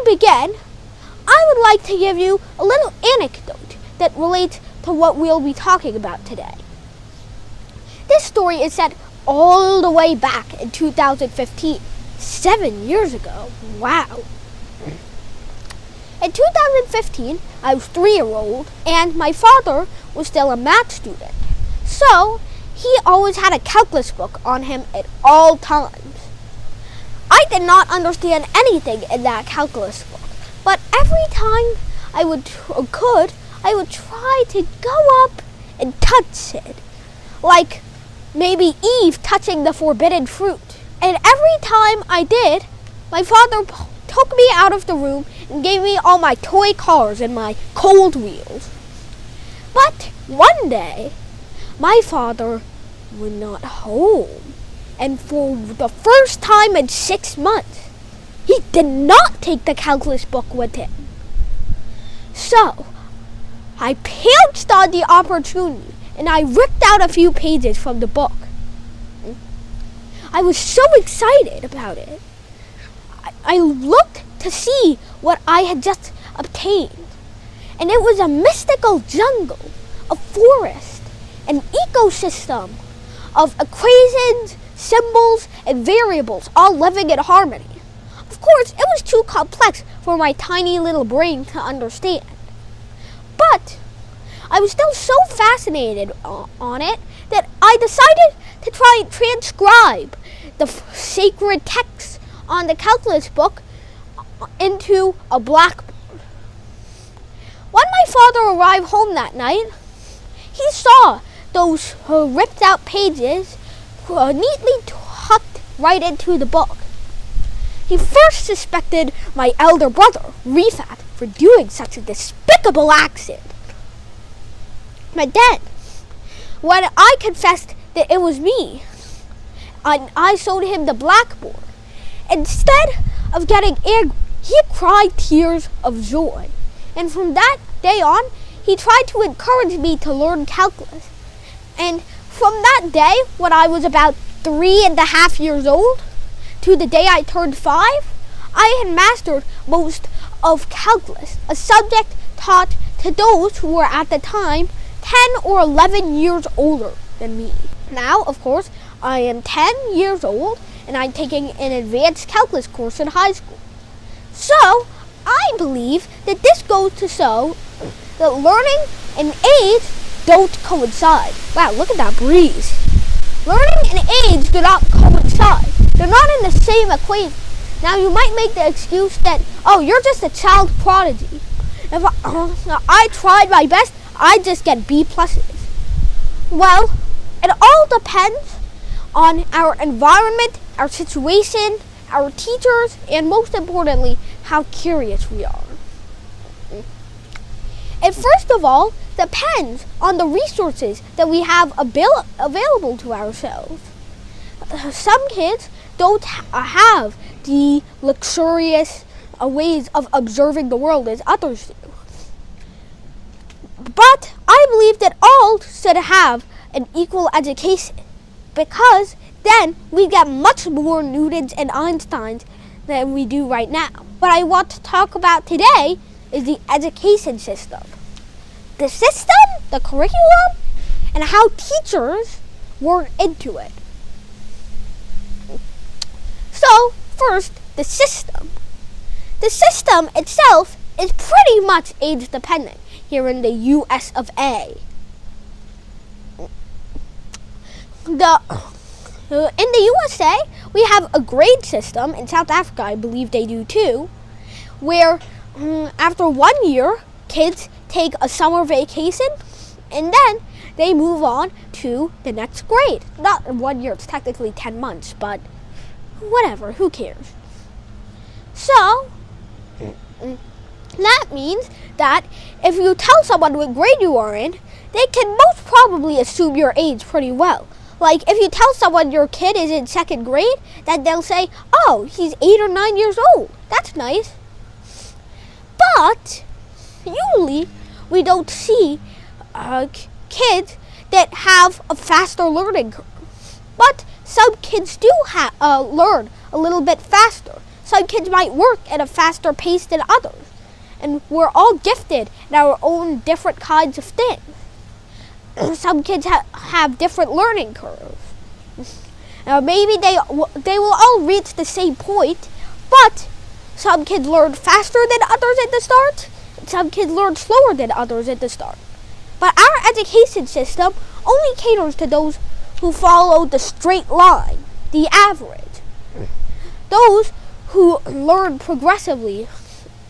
begin, I would like to give you a little anecdote that relates to what we'll be talking about today. This story is set all the way back in 2015, 7 years ago. Wow. In 2015, I was 3-year-old, and my father was still a math student. So, he always had a calculus book on him at all times. I did not understand anything in that calculus book, but every time I would try to go up and touch it, like maybe Eve touching the forbidden fruit. And every time I did, my father took me out of the room and gave me all my toy cars and my Cold Wheels. But one day, my father was not home. And for the first time in 6 months, he did not take the calculus book with him. So, I pounced on the opportunity and I ripped out a few pages from the book. I was so excited about it. I looked to see what I had just obtained. And it was a mystical jungle, a forest, an ecosystem of equations, symbols, and variables all living in harmony. Of course, it was too complex for my tiny little brain to understand. But I was still so fascinated on it that I decided to try and transcribe the sacred texts on the calculus book into a blackboard. When my father arrived home that night, he saw those ripped out pages neatly tucked right into the book. He first suspected my elder brother, Rifat, for doing such a despicable action. But then, when I confessed that it was me, I showed him the blackboard. Instead of getting angry, he cried tears of joy. And from that day on, he tried to encourage me to learn calculus. And from that day, when I was about 3.5 years old, to the day I turned 5, I had mastered most of calculus, a subject taught to those who were at the time 10 or 11 years older than me. Now, of course, I am 10 years old and I'm taking an advanced calculus course in high school. So, I believe that this goes to show that learning and age don't coincide. Wow, look at that breeze. Learning and age do not coincide. They're not in the same equation. Now, you might make the excuse that, oh, you're just a child prodigy. If I tried my best, I just get B pluses. Well, it all depends on our environment, our situation, our teachers, and most importantly, how curious we are. It first of all depends on the resources that we have available to ourselves. Some kids don't have the luxurious ways of observing the world as others do. But I believe that all should have an equal education, because then we get much more Newtons and Einsteins than we do right now. What I want to talk about today is the education system. The system, the curriculum, and how teachers work into it. So, first, the system. The system itself is pretty much age dependent here in the US of A. In the USA, we have a grade system. In South Africa, I believe they do too, where after 1 year, kids take a summer vacation and then they move on to the next grade. Not 1 year, it's technically 10 months, but whatever, who cares? So, that means that if you tell someone what grade you are in, they can most probably assume your age pretty well. Like, if you tell someone your kid is in 2nd grade, then they'll say, oh, he's 8 or 9 years old. That's nice. But usually, we don't see kids that have a faster learning curve. But some kids do learn a little bit faster. some kids might work at a faster pace than others. And we're all gifted in our own different kinds of things. Some kids have different learning curves. Maybe they will all reach the same point, but some kids learn faster than others at the start, and some kids learn slower than others at the start. But our education system only caters to those who follow the straight line, the average. Those who learn progressively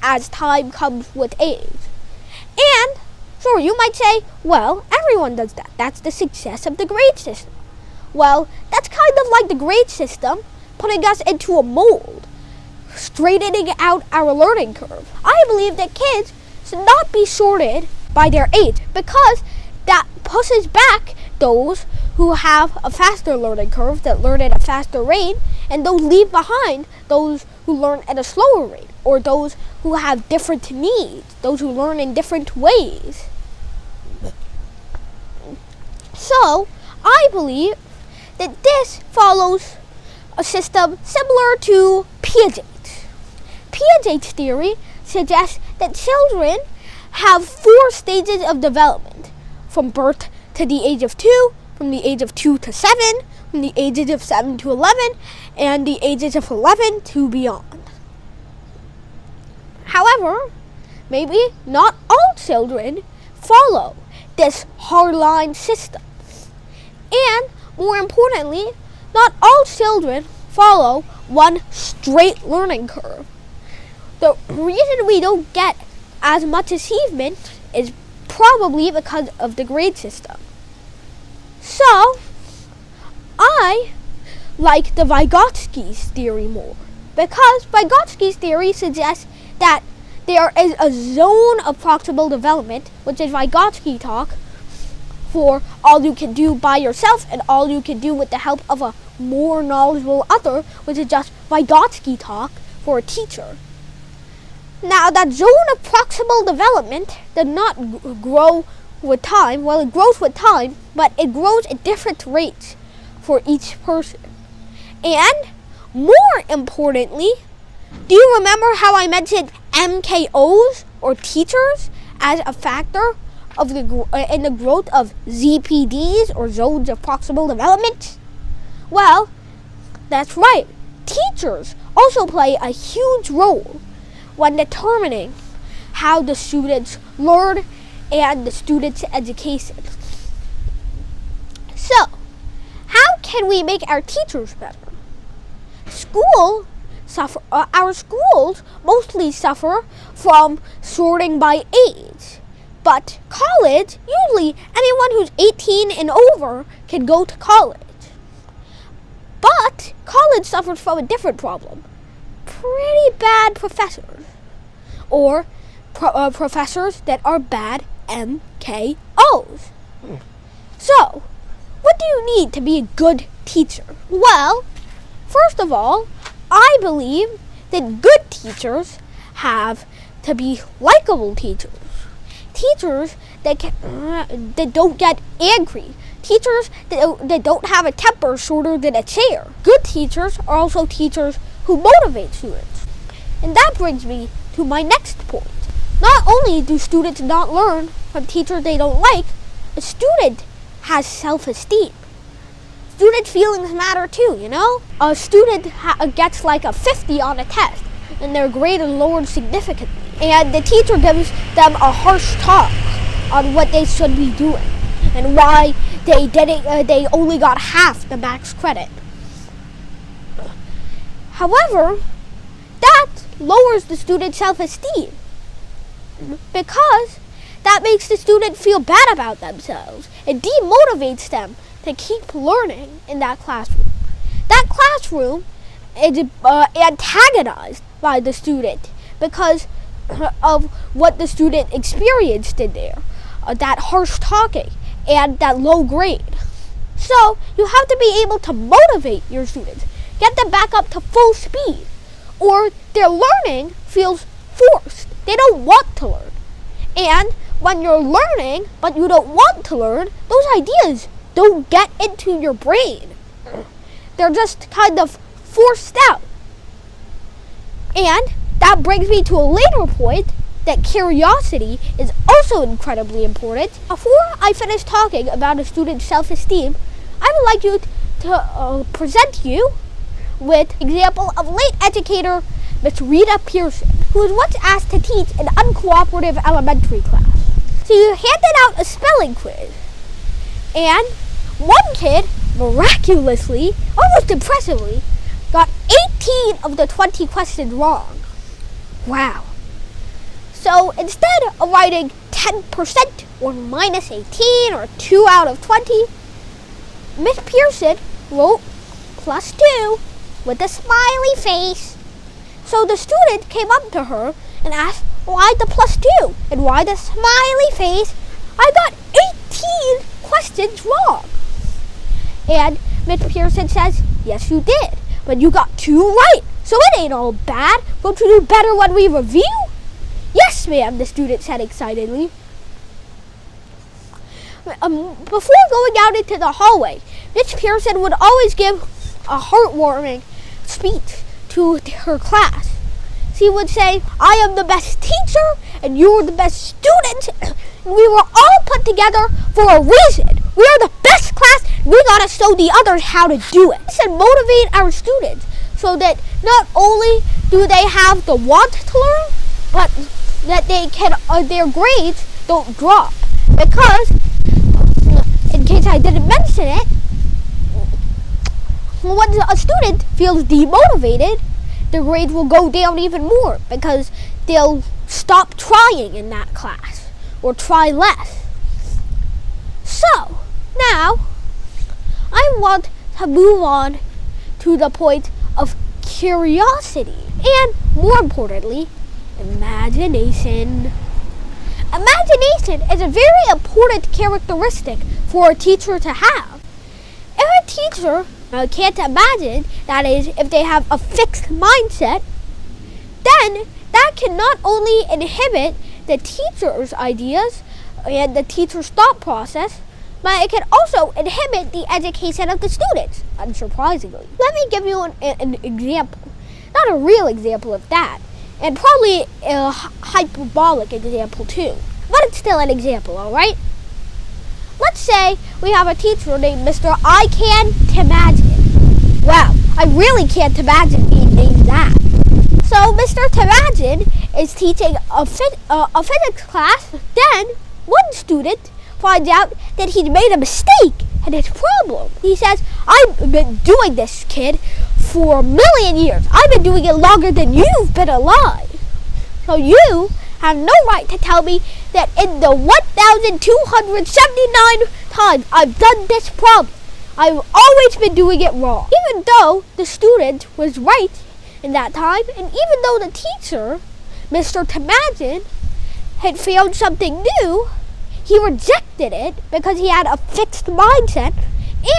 as time comes with age. And, sure, you might say, well, everyone does that. That's the success of the grade system. Well, that's kind of like the grade system putting us into a mold, straightening out our learning curve. I believe that kids should not be sorted by their age because that pushes back those who have a faster learning curve that learn at a faster rate, and those leave behind those who learn at a slower rate, or those who have different needs, those who learn in different ways. So, I believe that this follows a system similar to Piaget's. Piaget's theory suggests that children have 4 stages of development, from birth to the age of 2, from the age of 2 to 7, from the ages of 7 to 11, and the ages of 11 to beyond. However, maybe not all children follow this hardline system. And, more importantly, not all children follow one straight learning curve. The reason we don't get as much achievement is probably because of the grade system. So, I like the Vygotsky's theory more, because Vygotsky's theory suggests that there is a zone of proximal development, which is Vygotsky talk, for all you can do by yourself and all you can do with the help of a more knowledgeable other, which is just Vygotsky talk for a teacher. Now, that zone of proximal development does not grow with time. Well, it grows with time, but it grows at different rates for each person. And, more importantly, do you remember how I mentioned MKOs, or teachers, as a factor of in the growth of ZPDs, or zones of proximal development? Well, that's right. Teachers also play a huge role when determining how the students learn and the students' education. So, how can we make our teachers better? Our schools mostly suffer from sorting by age. But college, usually anyone who's 18 and over can go to college. But college suffers from a different problem. Pretty bad professors. Or professors that are bad MKOs. So, what do you need to be a good teacher? Well, first of all, I believe that good teachers have to be likable teachers. Teachers that don't get angry. Teachers that don't have a temper shorter than a chair. Good teachers are also teachers who motivate students. And that brings me to my next point. Not only do students not learn from teachers they don't like, a student has self-esteem. Student feelings matter too, you know? A student gets like a 50 on a test, and their grade is lowered significantly. And the teacher gives them a harsh talk on what they should be doing and why they only got half the max credit. However, that lowers the student's self-esteem because that makes the student feel bad about themselves. It demotivates them to keep learning in that classroom. That classroom is antagonized by the student because of what the student experienced in there, that harsh talking and that low grade. So you have to be able to motivate your students, get them back up to full speed, or their learning feels forced. They don't want to learn. And when you're learning but you don't want to learn, those ideas don't get into your brain. They're just kind of forced out. And that brings me to a later point, that curiosity is also incredibly important. Before I finish talking about a student's self-esteem, I would like you to present you with an example of late educator Miss Rita Pearson, who was once asked to teach an uncooperative elementary class. So you handed out a spelling quiz, and one kid miraculously, almost impressively, got 18 of the 20 questions wrong. Wow. So instead of writing 10% or minus 18 or 2 out of 20, Miss Pearson wrote plus 2 with a smiley face. So the student came up to her and asked, why the plus 2 and why the smiley face? I got 18 questions wrong. And Miss Pearson says, yes you did, but you got 2 right, so it ain't all bad. Won't you do better when we review? Yes ma'am, the student said excitedly. Before going out into the hallway, Miss Pearson would always give a heartwarming speech to her class. She would say, I am the best teacher and you're the best student, and we were all put together for a reason. We are the best class, and we gotta show the others how to do it. This should motivate our students so that not only do they have the want to learn, but that they can their grades don't drop. Because, in case I didn't mention it, when a student feels demotivated, their grades will go down even more because they'll stop trying in that class or try less. So, now, I want to move on to the point of curiosity and, more importantly, imagination. Imagination is a very important characteristic for a teacher to have. If a teacher can't imagine, that is, if they have a fixed mindset, then that can not only inhibit the teacher's ideas and the teacher's thought process, but it can also inhibit the education of the students, unsurprisingly. Let me give you an example. Not a real example of that, and probably a hyperbolic example too, but it's still an example, alright? Let's say we have a teacher named Mr. I Can't Imagine. Wow, I really can't imagine being named that. So Mr. Imagine is teaching a physics class. Then one student finds out that he's made a mistake and his problem. He says, I've been doing this, kid, for a million years. I've been doing it longer than you've been alive. So you have no right to tell me that in the 1,279 times I've done this problem, I've always been doing it wrong. Even though the student was right in that time, and even though the teacher, Mr. Imagine, had found something new, he rejected it because he had a fixed mindset,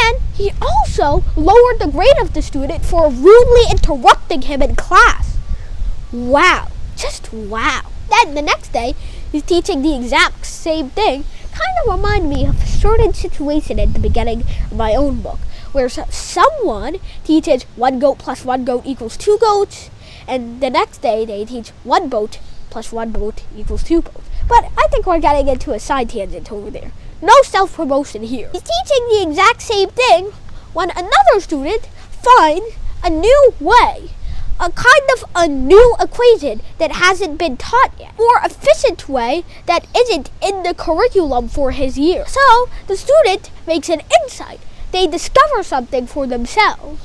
and he also lowered the grade of the student for rudely interrupting him in class. Wow, just wow. Then the next day, he's teaching the exact same thing. Kind of reminded me of a certain situation at the beginning of my own book, where someone teaches 1 goat plus 1 goat equals 2 goats, and the next day they teach 1 boat plus 1 boat equals 2 boats. But I think we're getting into a side tangent over there. No self-promotion here. He's teaching the exact same thing when another student finds a new way, a kind of a new equation that hasn't been taught yet, more efficient way that isn't in the curriculum for his year. So the student makes an insight. They discover something for themselves.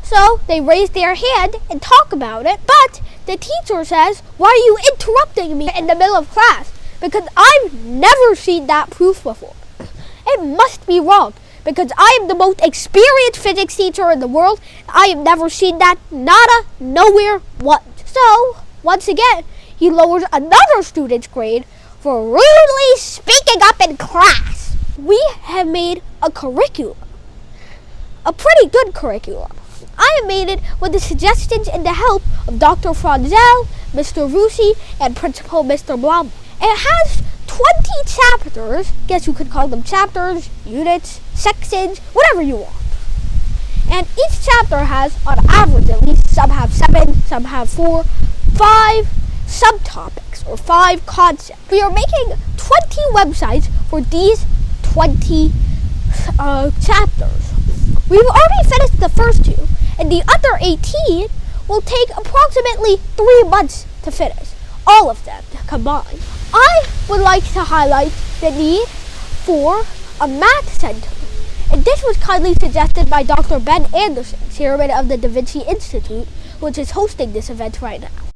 So they raise their hand and talk about it, but the teacher says, why are you interrupting me in the middle of class? Because I've never seen that proof before. It must be wrong, because I am the most experienced physics teacher in the world. I have never seen that, nada, nowhere, once. So, once again, he lowers another student's grade for rudely speaking up in class. We have made a curriculum, a pretty good curriculum. I have made it with the suggestions and the help of Dr. Franzel, Mr. Rusi, and Principal Mr. Blum. It has 20 chapters. Guess you could call them chapters, units, sections, whatever you want. And each chapter has, on average at least, some have 7, some have 4, 5 subtopics or 5 concepts. We are making 20 websites for these 20 chapters. We've already finished the first 2, and the other 18 will take approximately 3 months to finish, all of them combined. I would like to highlight the need for a math center, and this was kindly suggested by Dr. Ben Anderson, chairman of the Da Vinci Institute, which is hosting this event right now.